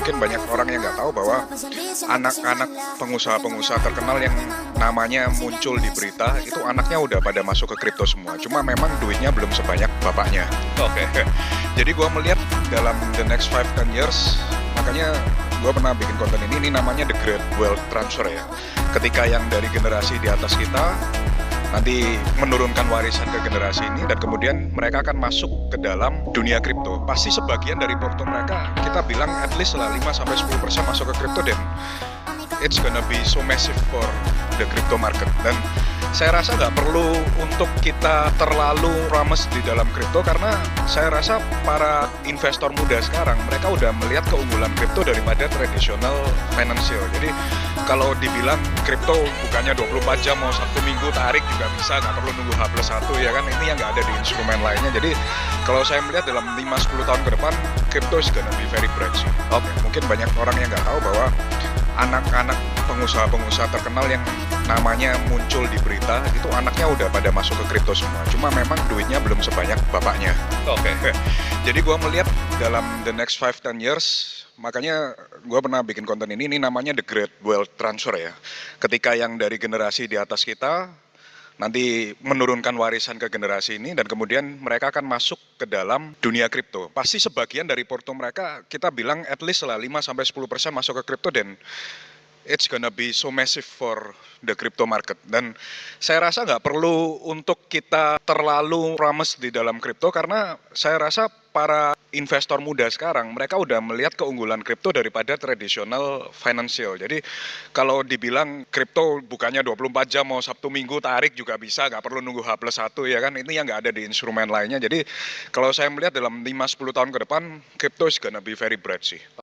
mungkin banyak orang yang nggak tahu bahwa anak-anak pengusaha-pengusaha terkenal yang namanya muncul di berita, itu anaknya udah pada masuk ke kripto semua. Cuma memang duitnya belum sebanyak bapaknya. Oke. Jadi gua melihat dalam the next 5-10 years, makanya gua pernah bikin konten ini namanya The Great Wealth Transfer ya. Ketika yang dari generasi di atas kita nanti menurunkan warisan ke generasi ini dan kemudian mereka akan masuk ke dalam dunia kripto. Pasti sebagian dari porto mereka kita bilang at least lah 5-10% masuk ke kripto, dan it's gonna be so massive for the crypto market. Dan saya rasa nggak perlu untuk kita terlalu rames di dalam kripto, karena saya rasa para investor muda sekarang mereka udah melihat keunggulan kripto daripada tradisional financial. Jadi kalau dibilang kripto bukannya 24 jam mau Sabtu Minggu tarik juga bisa, nggak perlu nunggu H+1 ya kan, ini yang nggak ada di instrumen lainnya. Jadi kalau saya melihat dalam 5-10 tahun ke depan kripto is gonna be very bright sih. Oke, mungkin banyak orang yang nggak tahu bahwa anak-anak pengusaha-pengusaha terkenal yang namanya muncul di berita, itu anaknya udah pada masuk ke kripto semua. Cuma memang duitnya belum sebanyak bapaknya. Oke. Jadi gua melihat dalam the next 5-10 years, makanya gua pernah bikin konten ini namanya The Great Wealth Transfer ya. Ketika yang dari generasi di atas kita nanti menurunkan warisan ke generasi ini dan kemudian mereka akan masuk ke dalam dunia kripto. Pasti sebagian dari porto mereka kita bilang at least lah 5-10% masuk ke kripto, dan it's gonna be so massive for the crypto market. Dan saya rasa nggak perlu untuk kita terlalu rames di dalam kripto, karena saya rasa para investor muda sekarang mereka udah melihat keunggulan kripto daripada tradisional financial. Jadi kalau dibilang kripto bukannya 24 jam mau Sabtu Minggu tarik juga bisa, nggak perlu nunggu H+1 ya kan, ini yang nggak ada di instrumen lainnya. Jadi kalau saya melihat dalam 5-10 tahun ke depan kripto is gonna be very bright sih.